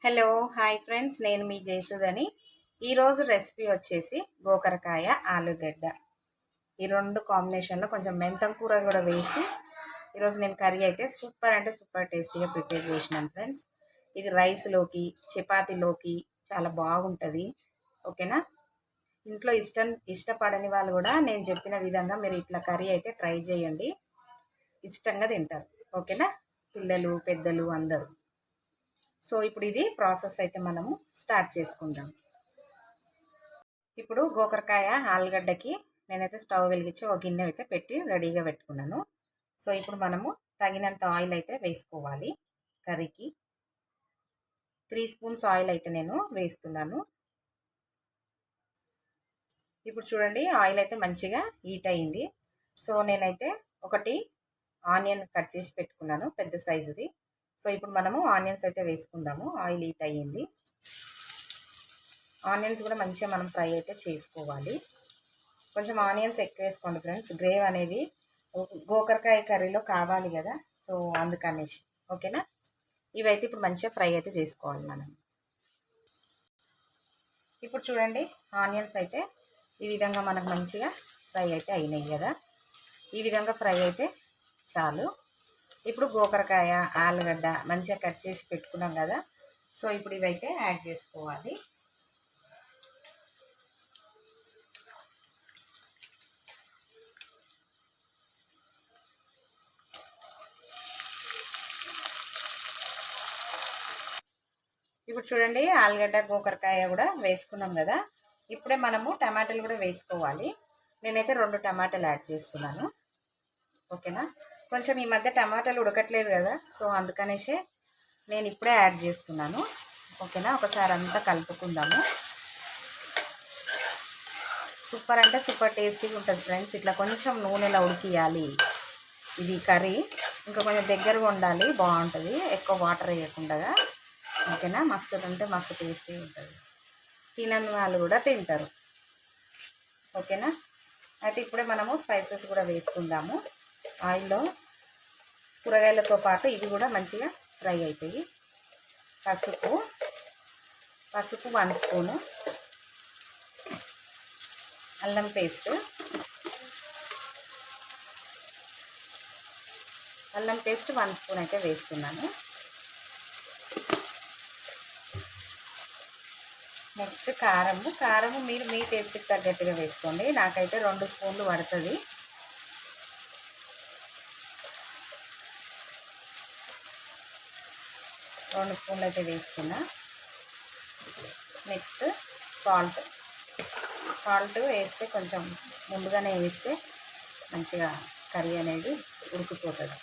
Hello hi friends, నేను మీ జయసుధని. ఈరోజు recipe వచ్చేసి గోకరకాయ ఆలుగడ్డ. ఈ రెండు కాంబినేషన్లో కొంచెం మెంతం కూర కూడా వేసి ఈరోజు నేను కర్రీ అయితే సూపర్ అంటే సూపర్ టేస్టీగా ప్రిపేర్ చేసినాను ఫ్రెండ్స్. ఇది రైస్లోకి చపాతీలోకి చాలా బాగుంటుంది. ఓకేనా? ఇంట్లో ఇష్టపడని వాళ్ళు కూడా నేను చెప్పిన విధంగా మీరు ఇట్లా కర్రీ అయితే ట్రై చేయండి, ఇష్టంగా తింటారు. ఓకేనా? పిల్లలు పెద్దలు అందరూ. సో ఇప్పుడు ఇది ప్రాసెస్ అయితే మనము స్టార్ట్ చేసుకుందాం. ఇప్పుడు గోకరకాయ ఆలుగడ్డకి నేనైతే స్టవ్ వెలిగించి ఒక గిన్నె అయితే పెట్టి రెడీగా పెట్టుకున్నాను. సో ఇప్పుడు మనము తగినంత ఆయిల్ అయితే వేసుకోవాలి. కర్రీకి 3 స్పూన్స్ ఆయిల్ అయితే నేను వేస్తున్నాను. ఇప్పుడు చూడండి, ఆయిల్ అయితే మంచిగా హీట్ అయింది. సో నేనైతే ఒకటి ఆనియన్ కట్ చేసి పెట్టుకున్నాను, పెద్ద సైజుది. సో ఇప్పుడు మనము ఆనియన్స్ అయితే వేసుకుందాము. ఆయిల్ హీట్ అయ్యింది. ఆనియన్స్ కూడా మంచిగా మనం ఫ్రై అయితే చేసుకోవాలి. కొంచెం ఆనియన్స్ ఎక్కువ వేసుకోండి ఫ్రెండ్స్, గ్రేవ్ అనేది గోకరకాయ కర్రీలో కావాలి కదా, సో అందుకనేసి. ఓకేనా? ఇవైతే ఇప్పుడు మంచిగా ఫ్రై అయితే చేసుకోవాలి మనం. ఇప్పుడు చూడండి, ఆనియన్స్ అయితే ఈ విధంగా మనకు మంచిగా ఫ్రై అయితే అయినాయి కదా. ఈ విధంగా ఫ్రై అయితే చాలు. ఇప్పుడు గోకరకాయ ఆలుగడ్డ మంచిగా కట్ చేసి పెట్టుకున్నాం కదా, సో ఇప్పుడు ఇవైతే యాడ్ చేసుకోవాలి. ఇప్పుడు చూడండి, ఆలుగడ్డ గోకరకాయ కూడా వేసుకున్నాం కదా. ఇప్పుడే మనము టమాటాలు కూడా వేసుకోవాలి. నేనైతే 2 టమాటాలు యాడ్ చేస్తున్నాను. ఓకేనా? కొంచెం ఈ మధ్య టమాటాలు ఉడకట్లేదు కదా, సో అందుకనేసే నేను ఇప్పుడే యాడ్ చేస్తున్నాను. ఓకేనా? ఒకసారి అంతా కలుపుకుందాము. సూపర్ అంటే సూపర్ టేస్టీగా ఉంటుంది ఫ్రెండ్స్. ఇట్లా కొంచెం నూనెలో ఉడికియాలి ఇది కర్రీ. ఇంకా కొంచెం దగ్గరగా ఉండాలి, బాగుంటుంది, ఎక్కువ వాటర్ వేయకుండా. ఓకేనా? మస్తు అంటే మస్తు టేస్టీగా ఉంటుంది. తినని వాళ్ళు కూడా తింటారు. ఓకేనా? అయితే ఇప్పుడే మనము స్పైసెస్ కూడా వేసుకుందాము. ఆయిల్లో కూరగాయలతో పాటు ఇవి కూడా మంచిగా ఫ్రై అవుతాయి. పసుపు 1 స్పూను, అల్లం పేస్ట్ 1 స్పూన్ అయితే వేస్తున్నాను. నెక్స్ట్ కారము మీరు మీ టేస్ట్కి తగ్గట్టుగా వేసుకోండి. నాకైతే 2 స్పూన్లు పడుతుంది. రెండు స్పూన్లు అయితే వేసుకున్నా. నెక్స్ట్ సాల్ట్ వేస్తే కొంచెం ముందుగానే వేస్తే మంచిగా కర్రీ అనేది ఉడికిపోతుంది.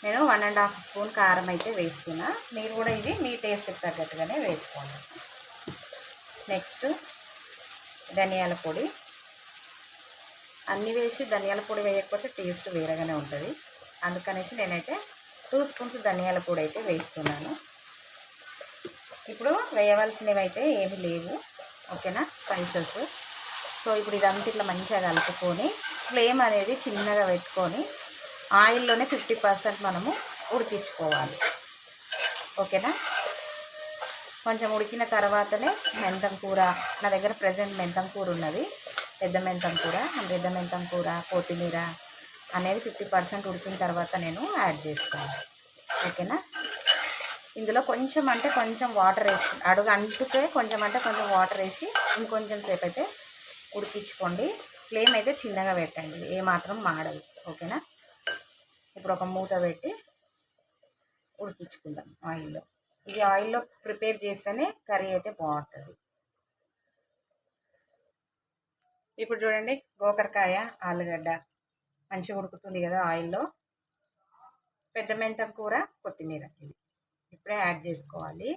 నేను 1.5 స్పూన్ కారం అయితే వేస్తున్నా. మీరు కూడా ఇది మీ టేస్ట్కి తగ్గట్టుగానే వేసుకోండి. నెక్స్ట్ ధనియాల పొడి. అన్నీ వేసి ధనియాల పొడి వేయకపోతే టేస్ట్ వేరేగానే ఉంటుంది. అందుకనేసి నేనైతే 2 స్పూన్స్ ధనియాల పొడి అయితే వేస్తున్నాను. ఇప్పుడు వేయవలసినవి అయితే ఏమి లేవు. ఓకేనా? స్పైసెస్. సో ఇప్పుడు ఇదంతా ఇట్లా మంచిగా కలుపుకొని ఫ్లేమ్ అనేది చిన్నగా పెట్టుకొని ఆయిల్లోనే 50% మనము ఉడికించుకోవాలి. ఓకేనా? కొంచెం ఉడికిన తర్వాతనే మెంతం కూర, నా దగ్గర ప్రజెంట్ మెంతం కూర ఉన్నది, పెద్ద మెంతం కూర, కొత్తిమీర అనేది 50% ఉడికిన తర్వాత నేను యాడ్ చేస్తాను. ఓకేనా? ఇందులో కొంచెం వాటర్ వేసి అడుగు అంటుకే కొంచెం వాటర్ వేసి ఇంకొంచెం సేపు అయితే ఉడికించుకోండి. ఫ్లేమ్ అయితే చిన్నగా పెట్టండి, ఏమాత్రం మాడదు. ఓకేనా? ఇప్పుడు ఒక మూత పెట్టి ఉడికించుకుందాం ఆయిల్లో. ఇది ఆయిల్లో ప్రిపేర్ చేస్తేనే కర్రీ అయితే బాగుంటుంది. ఇప్పుడు చూడండి, గోకరకాయ ఆలుగడ్డ మంచిగా ఉడుకుతుంది కదా ఆయిల్లో. పెద్ద మెంతం కూర, కొత్తిమీర ఇది ఇప్పుడే యాడ్ చేసుకోవాలి.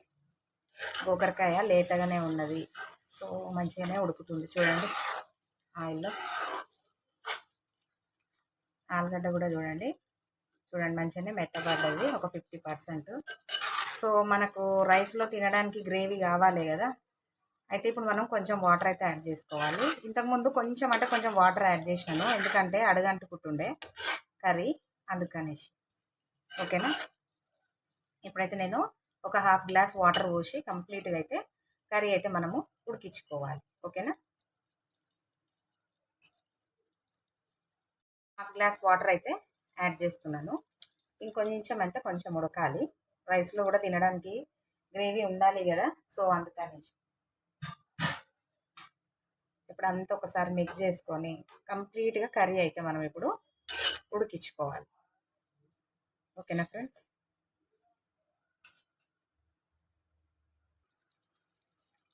గోకరకాయ లేతగానే ఉన్నది, సో మంచిగానే ఉడుకుతుంది. చూడండి ఆయిల్లో. ఆలుగడ్డ కూడా చూడండి మంచిగానే మెత్తబడ్డది, ఒక 50%. సో మనకు రైస్లో తినడానికి గ్రేవీ కావాలి కదా, అయితే ఇప్పుడు మనం కొంచెం వాటర్ అయితే యాడ్ చేసుకోవాలి. ఇంతకుముందు కొంచెం వాటర్ యాడ్ చేసినాను, ఎందుకంటే అడుగంటుకుంటుండే కర్రీ, అందుకనేసి. ఓకేనా? ఇప్పుడైతే నేను ఒక హాఫ్ గ్లాస్ వాటర్ పోసి కంప్లీట్గా అయితే కర్రీ అయితే మనము ఉడికించుకోవాలి. ఓకేనా? హాఫ్ గ్లాస్ వాటర్ అయితే యాడ్ చేస్తున్నాను. ఇంకొంచెం అంటే కొంచెం ఉడకాలి. రైస్లో కూడా తినడానికి గ్రేవీ ఉండాలి కదా, సో అందుకని ఇప్పుడు అంతా ఒకసారి మిక్స్ చేసుకొని కంప్లీట్గా కర్రీ అయితే మనం ఇప్పుడు ఉడికించుకోవాలి. ఓకేనా ఫ్రెండ్స్?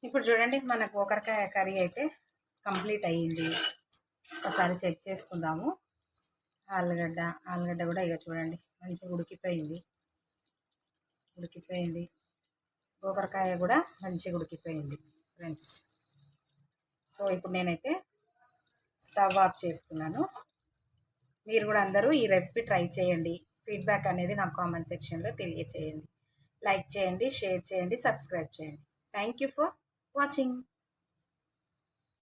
ఇప్పుడు చూడండి, మన గోకరకాయ కర్రీ అయితే కంప్లీట్ అయ్యింది. ఒకసారి చెక్ చేసుకుందాము. ఆలుగడ్డ కూడా ఇక చూడండి మంచిగా ఉడికిపోయింది. గోకరకాయ కూడా మంచిగా ఉడికిపోయింది ఫ్రెండ్స్. సో ఇప్పుడు నేనైతే స్టవ్ ఆఫ్ చేస్తున్నాను. మీరు కూడా అందరూ ఈ రెసిపీ ట్రై చేయండి. ఫీడ్బ్యాక్ అనేది నాకు కామెంట్ సెక్షన్లో తెలియచేయండి. లైక్ చేయండి, షేర్ చేయండి, సబ్స్క్రైబ్ చేయండి. Thank you for watching.